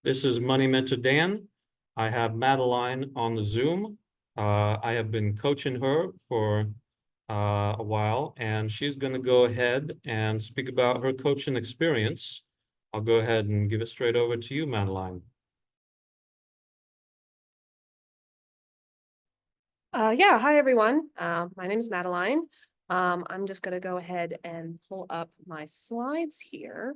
This is Money Mentor Dan. I have Madeline on the Zoom. I have been coaching her for a while, and she's going to go ahead and speak about her coaching experience. I'll go ahead and give it straight over to you, Madeline. Yeah, hi everyone. My name is Madeline. I'm just going to go ahead and pull up my slides here.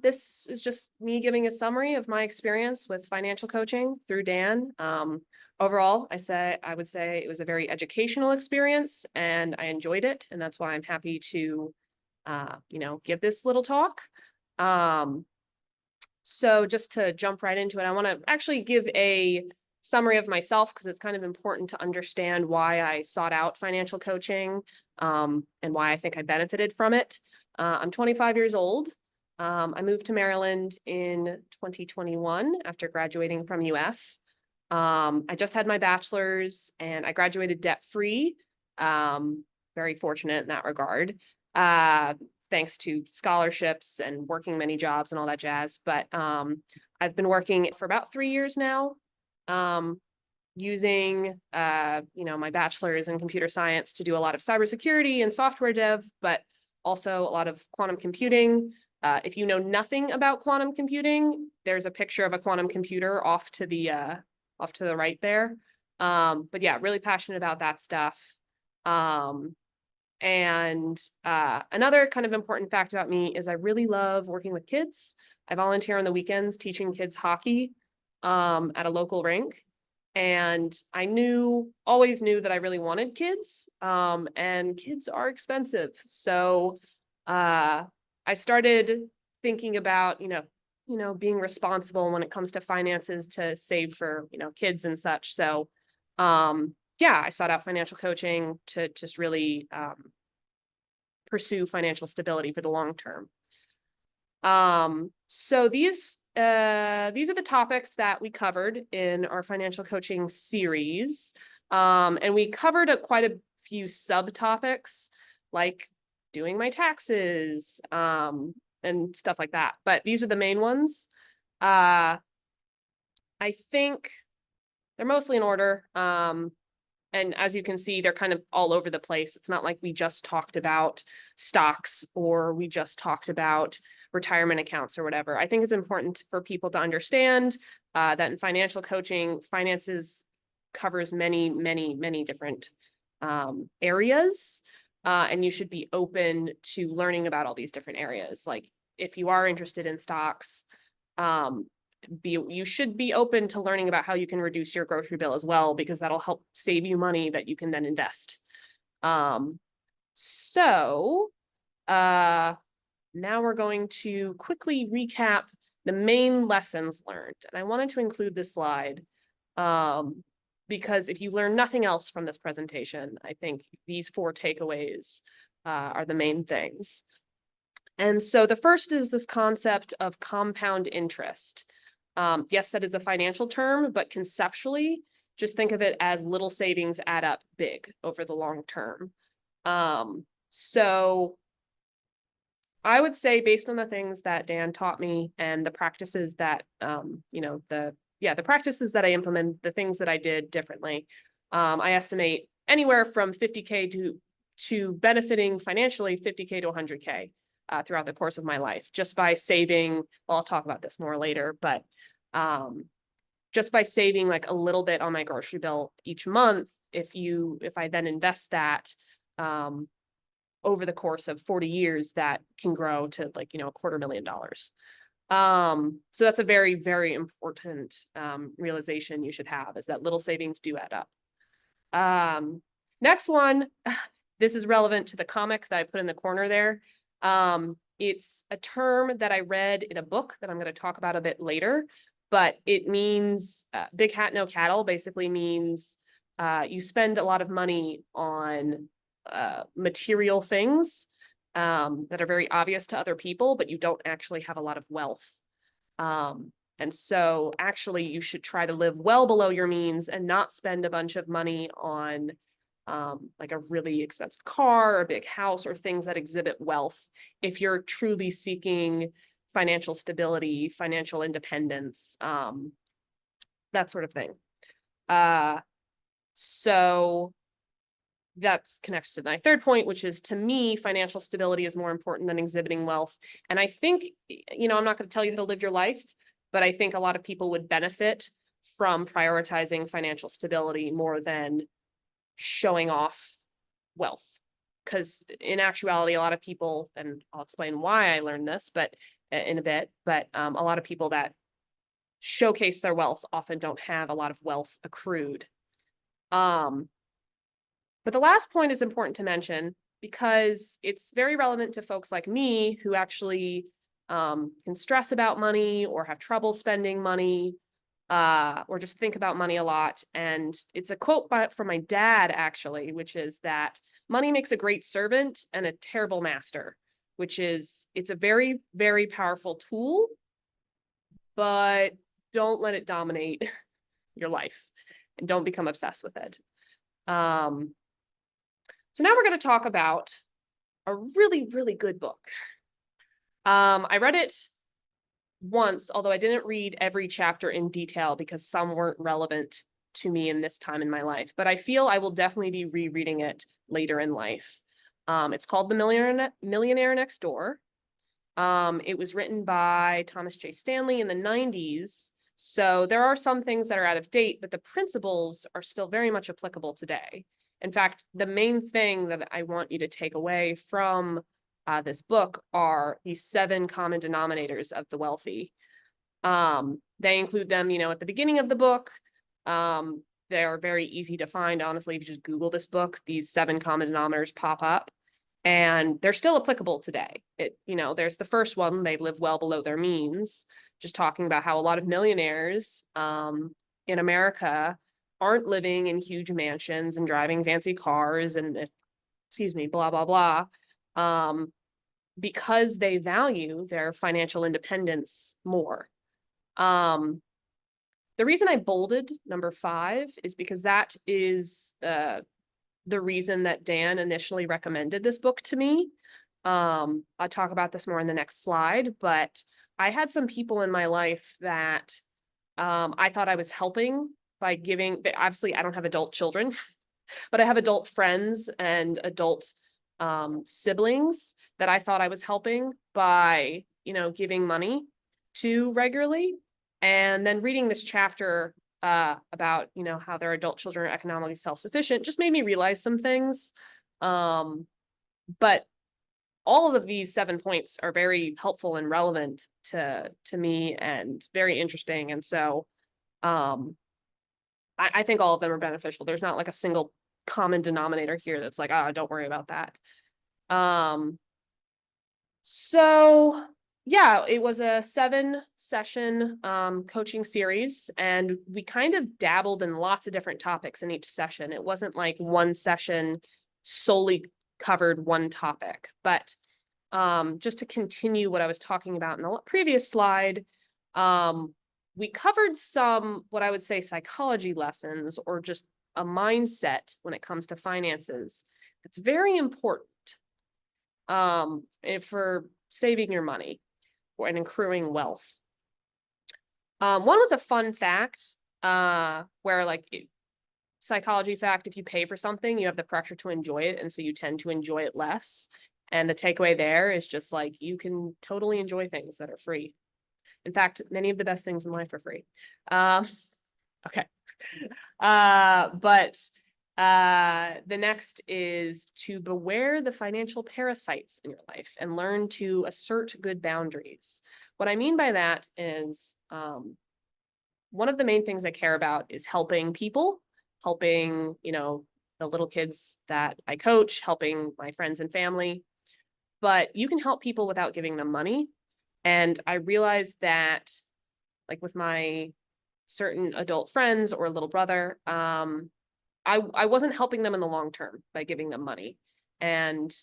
This is just me giving a summary of my experience with financial coaching through Dan. Overall, I would say it was a very educational experience and I enjoyed it, and that's why I'm happy to give this little talk. So just to jump right into it, I want to actually give a summary of myself because it's kind of important to understand why I sought out financial coaching and why I think I benefited from it. I'm 25 years old. I moved to Maryland in 2021 after graduating from UF. I just had my bachelor's and I graduated debt-free. Very fortunate in that regard. Thanks to scholarships and working many jobs and all that jazz. But I've been working for about 3 years now, using my bachelor's in computer science to do a lot of cybersecurity and software dev, but also a lot of quantum computing. If you know nothing about quantum computing, there's a picture of a quantum computer off to the right there. But yeah, really passionate about that stuff. Another kind of important fact about me is I really love working with kids. I volunteer on the weekends teaching kids hockey at a local rink. And I always knew that I really wanted kids, and kids are expensive. So I started thinking about, being responsible when it comes to finances to save for, kids and such. So I sought out financial coaching to just really pursue financial stability for the long term. So these are the topics that we covered in our financial coaching series. And we covered quite a few subtopics like doing my taxes and stuff like that. But these are the main ones. I think they're mostly in order. And as you can see, they're kind of all over the place. It's not like we just talked about stocks or we just talked about retirement accounts or whatever. I think it's important for people to understand that in financial coaching, finances covers many, many, many different areas. And you should be open to learning about all these different areas. Like if you are interested in stocks, you should be open to learning about how you can reduce your grocery bill as well, because that'll help save you money that you can then invest. Now we're going to quickly recap the main lessons learned. And I wanted to include this slide because if you learn nothing else from this presentation, I think these 4 takeaways are the main things. And so the first is this concept of compound interest. Yes, that is a financial term, but conceptually, just think of it as little savings add up big over the long term. So I would say, based on the things that Dan taught me and the practices that, the practices that I implement, the things that I did differently, I estimate anywhere from 50K to benefiting financially 50K to 100K. Throughout the course of my life, just by saving, well, I'll talk about this more later, but just by saving like a little bit on my grocery bill each month, if I then invest that over the course of 40 years, that can grow to like, $250,000. So that's a very, very important realization you should have, is that little savings do add up. Next one, this is relevant to the comic that I put in the corner there. It's a term that I read in a book that I'm going to talk about a bit later, but it means big hat, no cattle. Basically means you spend a lot of money on material things that are very obvious to other people, but you don't actually have a lot of wealth. And so actually you should try to live well below your means and not spend a bunch of money on like a really expensive car, or a big house, or things that exhibit wealth. If you're truly seeking financial stability, financial independence, that sort of thing. So that connects to my third point, which is, to me, financial stability is more important than exhibiting wealth. And I think, I'm not going to tell you how to live your life, but I think a lot of people would benefit from prioritizing financial stability more than showing off wealth. Because in actuality, a lot of people, and I'll explain why I learned this, but in a bit, but a lot of people that showcase their wealth often don't have a lot of wealth accrued. But the last point is important to mention because it's very relevant to folks like me who actually can stress about money or have trouble spending money, or just think about money a lot. And it's a quote from my dad, actually, which is that money makes a great servant and a terrible master, which is, it's a very, very powerful tool, but don't let it dominate your life and don't become obsessed with it. So now we're going to talk about a really, really good book. I read it once, although I didn't read every chapter in detail because some weren't relevant to me in this time in my life, but I feel I will definitely be rereading it later in life. It's called The Millionaire Next Door. It was written by Thomas J. Stanley in the 90s. So there are some things that are out of date, but the principles are still very much applicable today. In fact, the main thing that I want you to take away from this book are these 7 common denominators of the wealthy. They include them, at the beginning of the book. They are very easy to find. Honestly, if you just Google this book, these 7 common denominators pop up, and they're still applicable today. There's the first one: they live well below their means. Just talking about how a lot of millionaires in America aren't living in huge mansions and driving fancy cars and, blah, blah, blah, because they value their financial independence more. The reason I bolded number 5 is because that is the reason that Dan initially recommended this book to me. I'll talk about this more in the next slide, but I had some people in my life that I thought I was helping by giving. Obviously, I don't have adult children, but I have adult friends and adult siblings that I thought I was helping by, giving money to regularly. And then reading this chapter about, how their adult children are economically self-sufficient just made me realize some things. But all of these 7 points are very helpful and relevant to me and very interesting. And so I think all of them are beneficial. There's not like a single common denominator here that's like, don't worry about that. So yeah, it was a 7-session coaching series, and we kind of dabbled in lots of different topics in each session. It wasn't like one session solely covered one topic, but just to continue what I was talking about in the previous slide, we covered some, what I would say, psychology lessons, or just a mindset when it comes to finances. It's very important for saving your money and accruing wealth. One was a fun fact, where psychology fact, if you pay for something, you have the pressure to enjoy it, and so you tend to enjoy it less. And the takeaway there is just you can totally enjoy things that are free. In fact, many of the best things in life are free. Okay. But the next is to beware the financial parasites in your life and learn to assert good boundaries. What I mean by that is one of the main things I care about is helping people, helping, the little kids that I coach, helping my friends and family. But you can help people without giving them money. And I realized that, with my certain adult friends or little brother, I wasn't helping them in the long term by giving them money. And,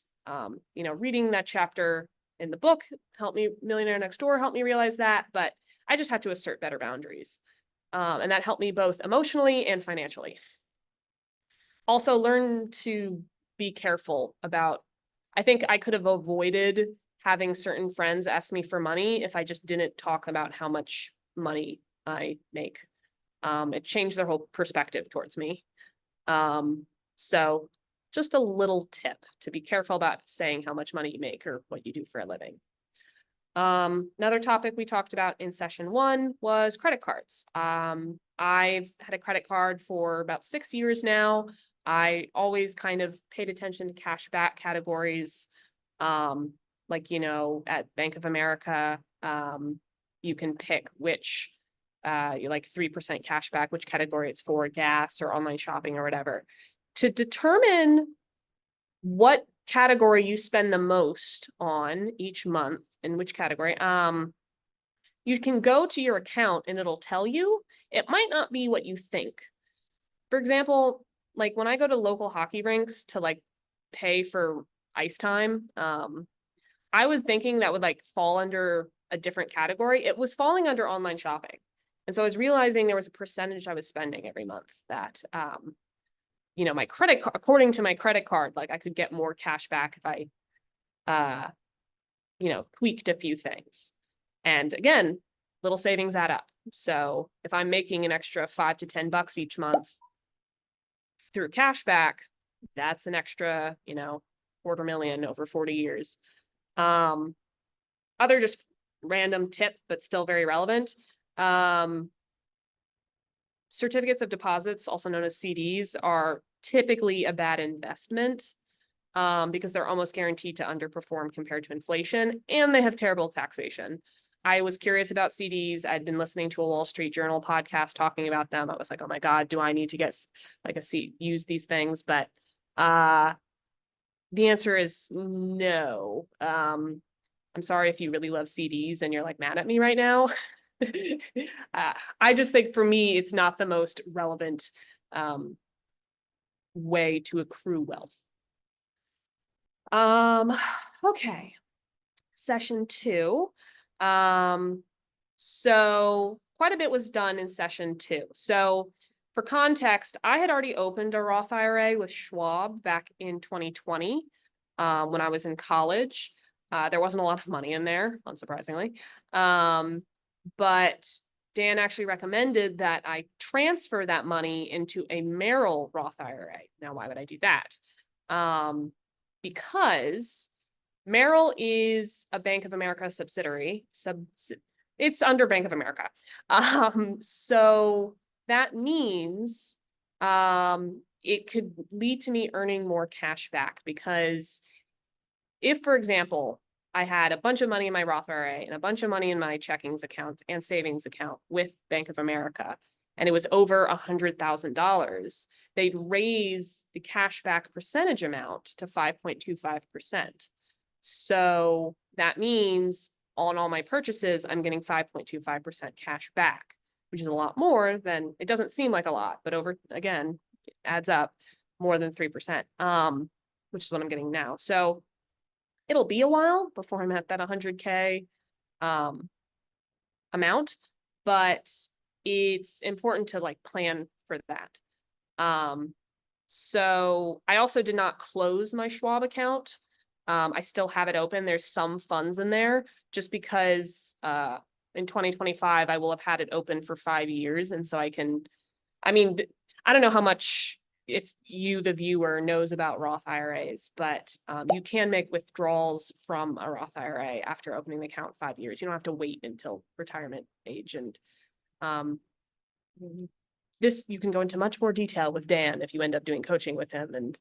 reading that chapter in the book helped me, Millionaire Next Door helped me realize that, but I just had to assert better boundaries. And that helped me both emotionally and financially. Also learn to be careful about, I think I could have avoided having certain friends ask me for money if I just didn't talk about how much money I make. It changed their whole perspective towards me. So just a little tip to be careful about saying how much money you make or what you do for a living. Another topic we talked about in session 1 was credit cards. I've had a credit card for about 6 years now. I always kind of paid attention to cash back categories. Like, at Bank of America, you can pick which, you like 3% cash back, which category it's for, gas or online shopping or whatever. To determine what category you spend the most on each month in which category, you can go to your account and it'll tell you. It might not be what you think. For example, like when I go to local hockey rinks to like pay for ice time, I was thinking that would like fall under a different category. It was falling under online shopping. And so I was realizing there was a percentage I was spending every month that, my credit card, according to my credit card, like I could get more cash back if I, tweaked a few things. And again, little savings add up. So if I'm making an extra $5 to $10 each month through cash back, that's an extra, $250,000 over 40 years. Other just random tip, but still very relevant. Certificates of deposits, also known as CDs, are typically a bad investment because they're almost guaranteed to underperform compared to inflation, and they have terrible taxation. I was curious about CDs. I'd been listening to a Wall Street Journal podcast talking about them. I was like, oh my God, do I need to get like use these things? But the answer is no. I'm sorry if you really love CDs and you're like mad at me right now. I just think for me, it's not the most relevant way to accrue wealth. Okay. Session 2. So quite a bit was done in session 2. So for context, I had already opened a Roth IRA with Schwab back in 2020 when I was in college. There wasn't a lot of money in there, unsurprisingly. But Dan actually recommended that I transfer that money into a Merrill Roth IRA. Now, why would I do that? Because Merrill is a Bank of America subsidiary. It's under Bank of America. So that means it could lead to me earning more cash back because if, for example, I had a bunch of money in my Roth IRA and a bunch of money in my checkings account and savings account with Bank of America, and it was over $100,000, they'd raise the cashback percentage amount to 5.25%. So that means on all my purchases, I'm getting 5.25% cash back, which is a lot more than, it doesn't seem like a lot, but again, it adds up more than 3%, which is what I'm getting now. So it'll be a while before I'm at that 100K amount, but it's important to like plan for that. So I also did not close my Schwab account. I still have it open. There's some funds in there just because in 2025, I will have had it open for 5 years. And so I don't know how much if you, the viewer, knows about Roth IRAs, but you can make withdrawals from a Roth IRA after opening the account 5 years. You don't have to wait until retirement age. And this, you can go into much more detail with Dan if you end up doing coaching with him and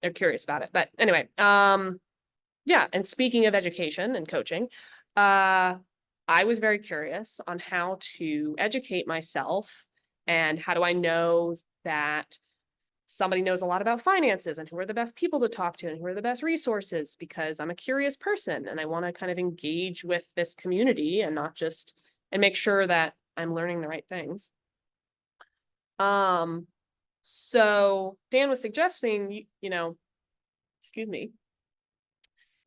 they're curious about it. But anyway, yeah. And speaking of education and coaching, I was very curious on how to educate myself and how do I know that somebody knows a lot about finances and who are the best people to talk to and who are the best resources, because I'm a curious person and I want to kind of engage with this community and not just, and make sure that I'm learning the right things. So Dan was suggesting, excuse me,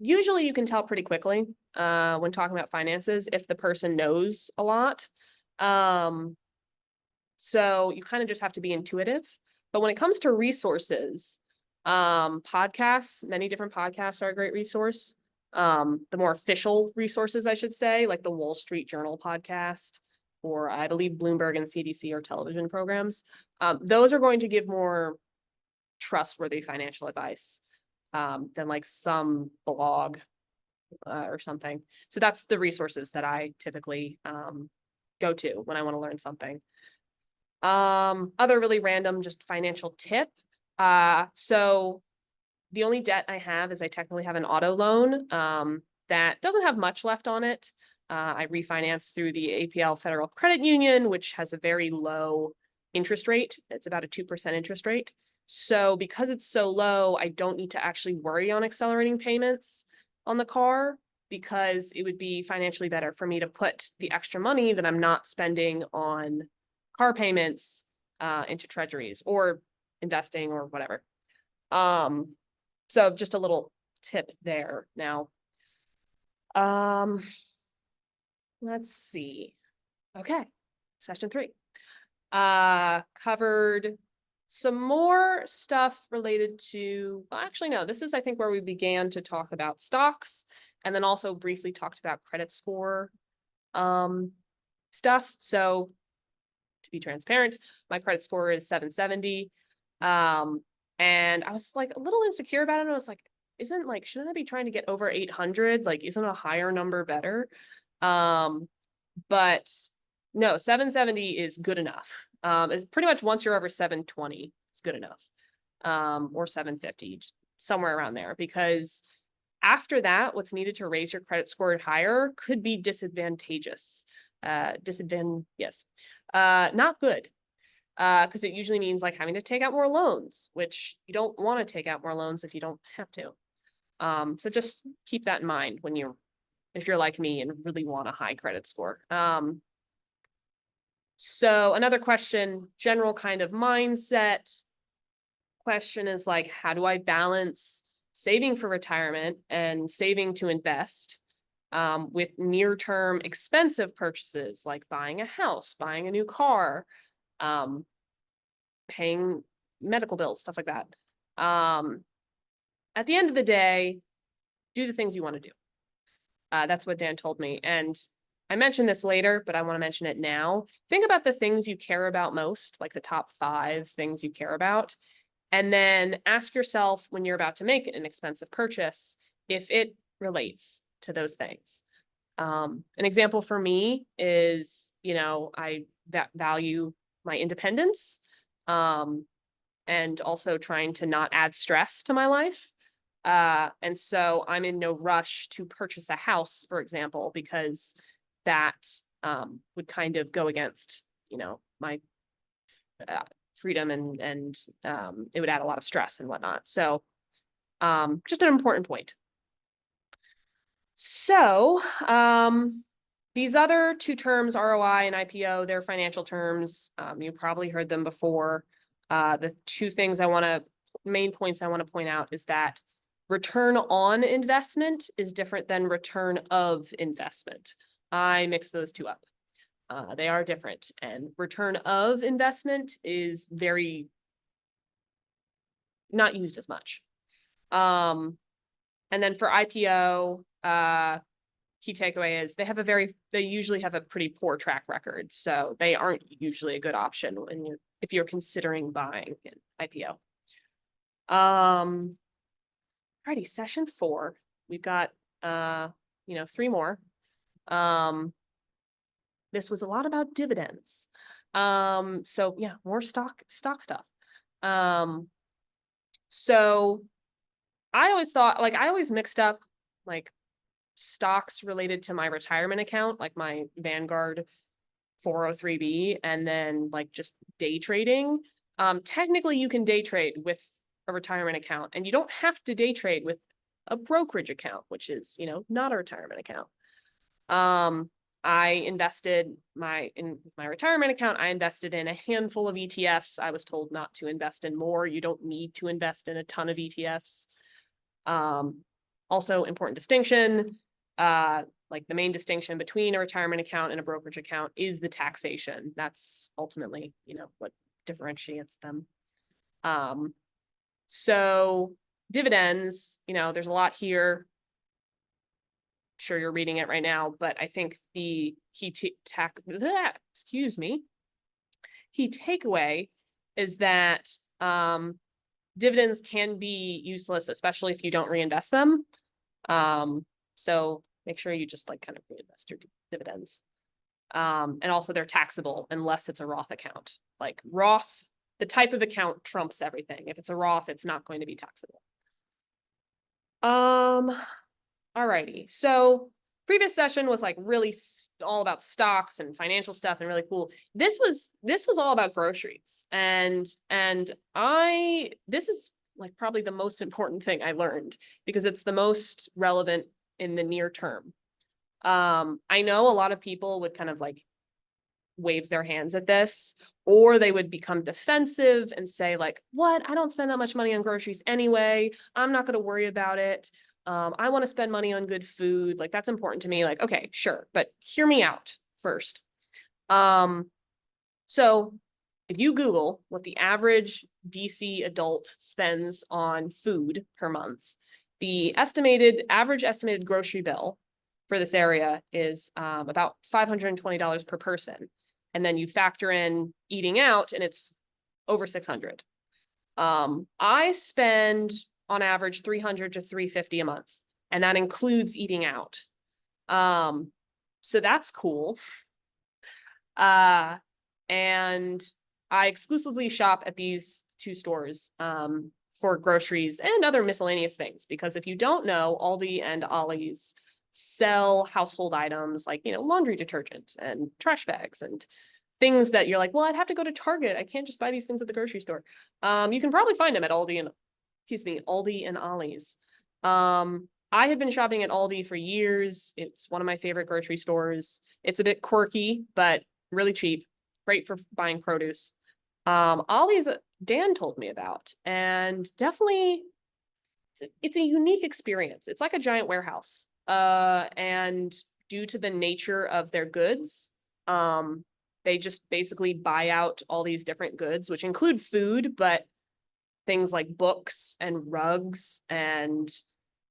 usually you can tell pretty quickly when talking about finances if the person knows a lot. So you kind of just have to be intuitive. But when it comes to resources, podcasts, many different podcasts are a great resource. The more official resources, I should say, like the Wall Street Journal podcast, or I believe Bloomberg and CDC are television programs. Those are going to give more trustworthy financial advice than like some blog or something. So that's the resources that I typically go to when I want to learn something. Other really random, just financial tip. So the only debt I have is I technically have an auto loan that doesn't have much left on it. I refinanced through the APL Federal Credit Union, which has a very low interest rate. It's about a 2% interest rate. So because it's so low, I don't need to actually worry on accelerating payments on the car, because it would be financially better for me to put the extra money that I'm not spending on car payments into treasuries or investing or whatever. So just a little tip there. Now, let's see. Okay, session 3. Covered some more stuff related to, well, actually, no, this is, I think, where we began to talk about stocks, and then also briefly talked about credit score stuff. So to be transparent, my credit score is 770. And I was like a little insecure about it. I was like, shouldn't I be trying to get over 800? Like, isn't a higher number better? But no, 770 is good enough. It's pretty much once you're over 720, it's good enough. Or 750, just somewhere around there, because after that, what's needed to raise your credit score higher could be disadvantageous. Yes. Not good. Because it usually means like having to take out more loans, which you don't want to take out more loans if you don't have to. So just keep that in mind if you're like me and really want a high credit score. So another question, general kind of mindset question is like, how do I balance saving for retirement and saving to invest with near-term expensive purchases like buying a house, buying a new car, paying medical bills, stuff like that. At the end of the day, do the things you want to do. That's what Dan told me. And I mentioned this later, but I want to mention it now. Think about the things you care about most, like the top 5 things you care about. And then ask yourself when you're about to make an expensive purchase, if it relates to those things. An example for me is, I value my independence, and also trying to not add stress to my life. And so I'm in no rush to purchase a house, for example, because that would kind of go against, my freedom, and it would add a lot of stress and whatnot. So just an important point. So these other 2 terms, ROI and IPO, they're financial terms. You probably heard them before. The 2 main points I want to point out is that return on investment is different than return of investment. I mix those 2 up. They are different, and return of investment is very not used as much. And then for IPO, key takeaway is they usually have a pretty poor track record, so they aren't usually a good option if you're considering buying an IPO. Alrighty, session 4. We've got 3 more. This was a lot about dividends. So yeah, more stock stuff. So I always mixed up like stocks related to my retirement account, like my Vanguard 403b, and then like just day trading. Technically you can day trade with a retirement account, and you don't have to day trade with a brokerage account, which is, not a retirement account. I invested in my retirement account. I invested in a handful of ETFs. I was told not to invest in more. You don't need to invest in a ton of ETFs. Also important distinction, like the main distinction between a retirement account and a brokerage account is the taxation. That's ultimately, what differentiates them. So dividends, there's a lot here. Sure, you're reading it right now, but I think the key takeaway is that dividends can be useless, especially if you don't reinvest them. So make sure you just kind of reinvest your dividends. And also they're taxable unless it's a Roth account. Like Roth, the type of account trumps everything. If it's a Roth, it's not going to be taxable. Alrighty. So previous session was really all about stocks and financial stuff and really cool. This was all about groceries. And this is probably the most important thing I learned because it's the most relevant in the near term. I know a lot of people would kind of wave their hands at this, or they would become defensive and say what? I don't spend that much money on groceries anyway. I'm not going to worry about it. I want to spend money on good food. That's important to me. Okay, sure. But hear me out first. So if you Google what the average DC adult spends on food per month, the average estimated grocery bill for this area is about $520 per person. And then you factor in eating out and it's over 600. I spend on average 300 to 350 a month, and that includes eating out. So that's cool. And I exclusively shop at these two stores for groceries and other miscellaneous things, because if you don't know, Aldi and Ollie's sell household items like, laundry detergent and trash bags and things that you're well, I'd have to go to Target. I can't just buy these things at the grocery store. You can probably find them at Aldi and Ollie's. I had been shopping at Aldi for years. It's one of my favorite grocery stores. It's a bit quirky, but really cheap. Great for buying produce. Ollie's, Dan told me about, and definitely it's a unique experience. It's like a giant warehouse. And due to the nature of their goods, they just basically buy out all these different goods, which include food, but things like books and rugs and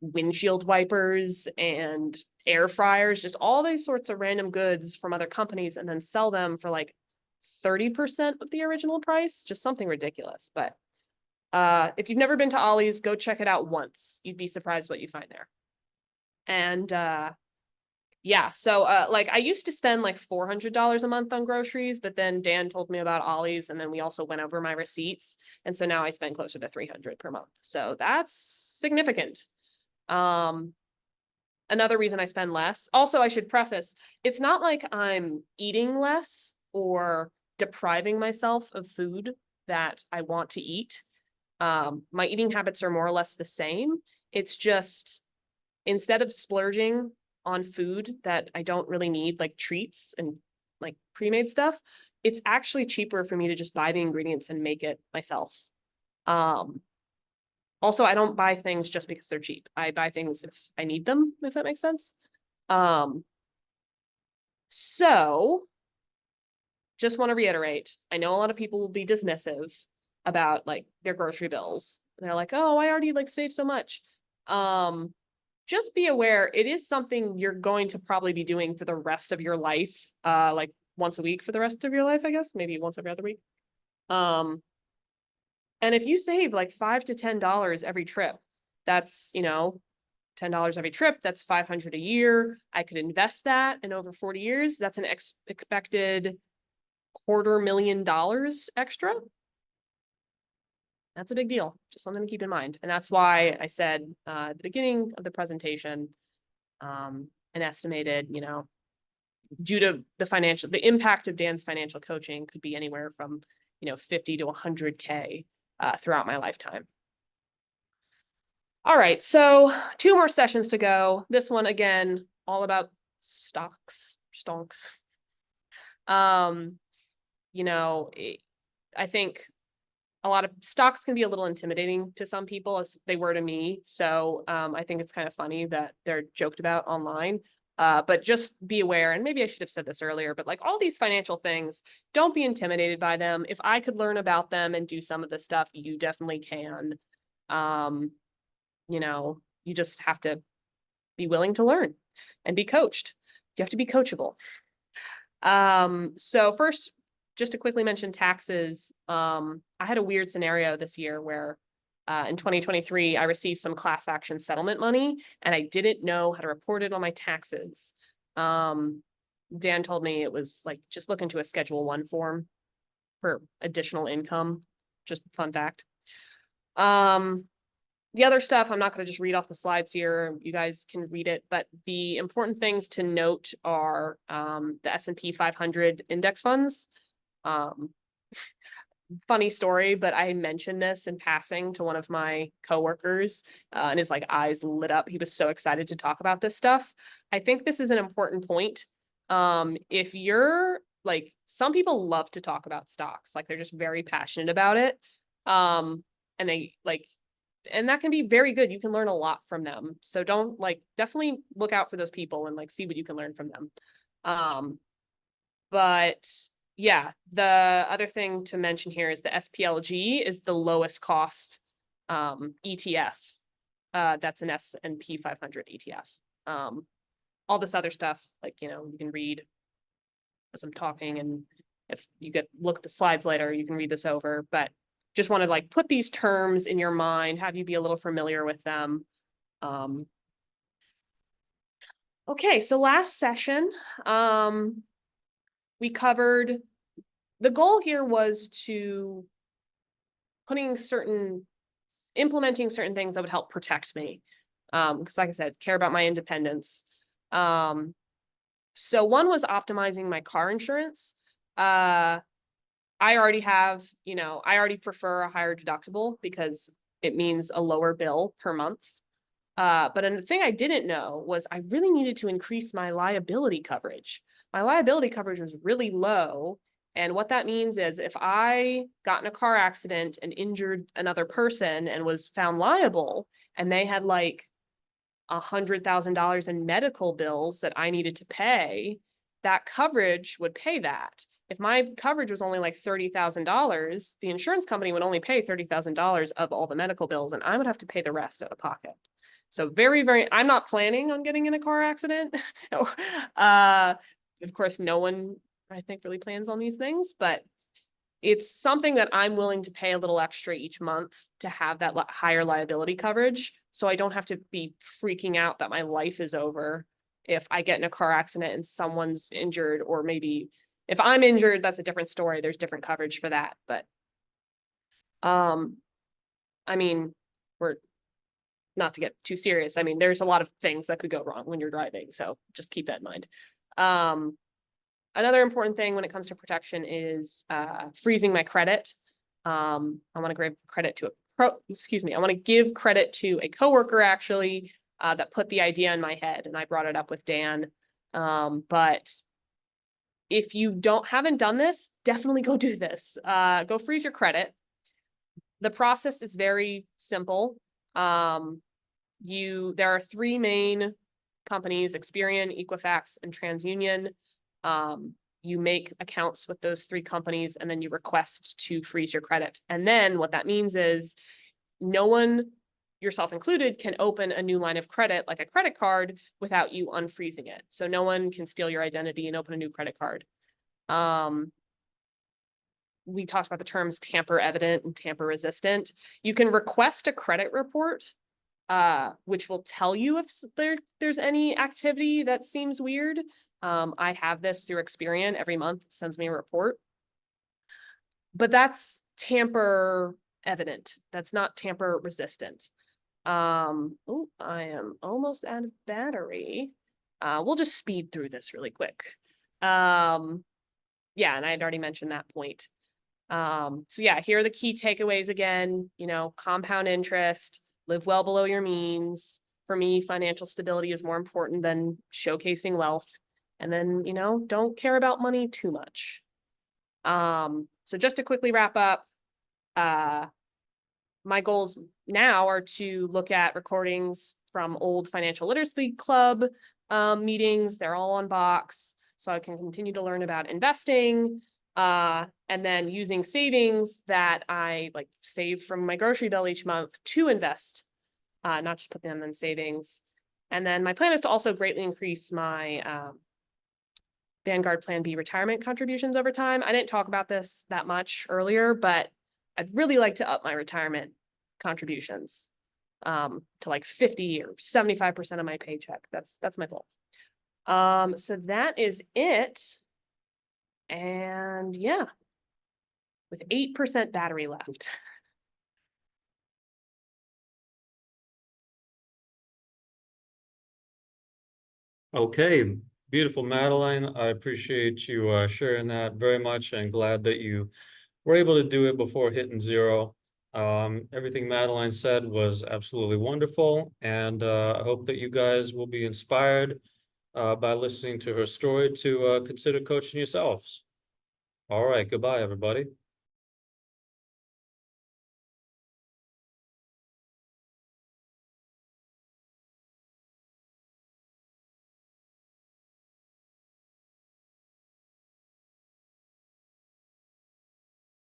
windshield wipers and air fryers, just all these sorts of random goods from other companies, and then sell them for 30% of the original price, just something ridiculous. But if you've never been to Ollie's, go check it out once. You'd be surprised what you find there. And yeah, so I used to spend $400 a month on groceries, but then Dan told me about Ollie's, and then we also went over my receipts, and so now I spend closer to 300 per month. So that's significant. Another reason I spend less. Also, I should preface, it's not like I'm eating less or depriving myself of food that I want to eat. My eating habits are more or less the same. It's just, instead of splurging on food that I don't really need, like treats and pre-made stuff, it's actually cheaper for me to just buy the ingredients and make it myself. Also, I don't buy things just because they're cheap. I buy things if I need them, if that makes sense. So just want to reiterate, I know a lot of people will be dismissive about their grocery bills. They're like, oh, I already saved so much. Just be aware, it is something you're going to probably be doing for the rest of your life, once a week for the rest of your life, I guess, maybe once every other week. And if you save $5 to $10 every trip, that's, $10 every trip, that's $500 a year. I could invest that in over 40 years. That's an expected $250,000 extra. That's a big deal. Just something to keep in mind. And that's why I said at the beginning of the presentation, an estimated, due to the impact of Dan's financial coaching could be anywhere from, 50 to 100K throughout my lifetime. All right, so 2 more sessions to go. This one, again, all about stonks. I think a lot of stocks can be a little intimidating to some people, as they were to me. So I think it's kind of funny that they're joked about online. But just be aware, and maybe I should have said this earlier, but like all these financial things, don't be intimidated by them. If I could learn about them and do some of the stuff, you definitely can. You know, you just have to be willing to learn and be coached. You have to be coachable. So first, just to quickly mention taxes, I had a weird scenario this year where in 2023, I received some class action settlement money and I didn't know how to report it on my taxes. Dan told me it was like, just look into a Schedule 1 form for additional income. Just fun fact. The other stuff, I'm not going to just read off the slides here. You guys can read it, but the important things to note are the S&P 500 index funds. Funny story, but I mentioned this in passing to one of my coworkers, and his like eyes lit up. He was so excited to talk about this stuff. I think this is an important point. If you're like, some people love to talk about stocks, like they're just very passionate about it. And they like, and that can be very good. You can learn a lot from them. So don't like, definitely look out for those people and like see what you can learn from them. But yeah, the other thing to mention here is the SPLG is the lowest cost ETF. That's an S&P 500 ETF. All this other stuff, like, you know, you can read as I'm talking, and if you could look at the slides later, you can read this over, but just want to like put these terms in your mind, have you be a little familiar with them. Okay, so last session, we covered, the goal here was to implementing certain things that would help protect me. Because like I said, care about my independence. So one was optimizing my car insurance. I already have, you know, I already prefer a higher deductible because it means a lower bill per month. But the thing I didn't know was I really needed to increase my liability coverage. My liability coverage was really low. And what that means is if I got in a car accident and injured another person and was found liable, and they had like $100,000 in medical bills that I needed to pay, that coverage would pay that. If my coverage was only like $30,000, the insurance company would only pay $30,000 of all the medical bills, and I would have to pay the rest out of pocket. So I'm not planning on getting in a car accident. Of course, no one, I think, really plans on these things, but it's something that I'm willing to pay a little extra each month to have that higher liability coverage. So I don't have to be freaking out that my life is over if I get in a car accident and someone's injured, or maybe if I'm injured, that's a different story. There's different coverage for that. But, I mean, we're not to get too serious. I mean, there's a lot of things that could go wrong when you're driving. So just keep that in mind. Another important thing when it comes to protection is freezing my credit. I want to give credit to I want to give credit to a coworker actually that put the idea in my head, and I brought it up with Dan. But if you haven't done this, definitely go do this. Go freeze your credit. The process is very simple. There are three main companies: Experian, Equifax, and TransUnion. You make accounts with those three companies, and then you request to freeze your credit. And then what that means is no one, yourself included, can open a new line of credit, like a credit card, without you unfreezing it. So no one can steal your identity and open a new credit card. We talked about the terms tamper evident and tamper resistant. You can request a credit report, which will tell you if there's any activity that seems weird. I have this through Experian. Every month it sends me a report. But that's tamper evident. That's not tamper resistant. Oh, I am almost out of battery. We'll just speed through this really quick. Yeah, and I had already mentioned that point. So yeah, here are the key takeaways again. You know, compound interest, live well below your means. For me, financial stability is more important than showcasing wealth. And then, you know, don't care about money too much. So just to quickly wrap up, my goals now are to look at recordings from old Financial Literacy Club meetings. They're all on Box, so I can continue to learn about investing. And then using savings that I like save from my grocery bill each month to invest, not just put them in savings. And then my plan is to also greatly increase my Vanguard Plan B retirement contributions over time. I didn't talk about this that much earlier, but I'd really like to up my retirement contributions to like 50 or 75% of my paycheck. That's my goal. So that is it. And yeah, with 8% battery left. Okay, beautiful, Madeline. I appreciate you sharing that very much, and glad that you were able to do it before hitting zero. Everything Madeline said was absolutely wonderful, and I hope that you guys will be inspired by listening to her story to consider coaching yourselves. All right, goodbye, everybody.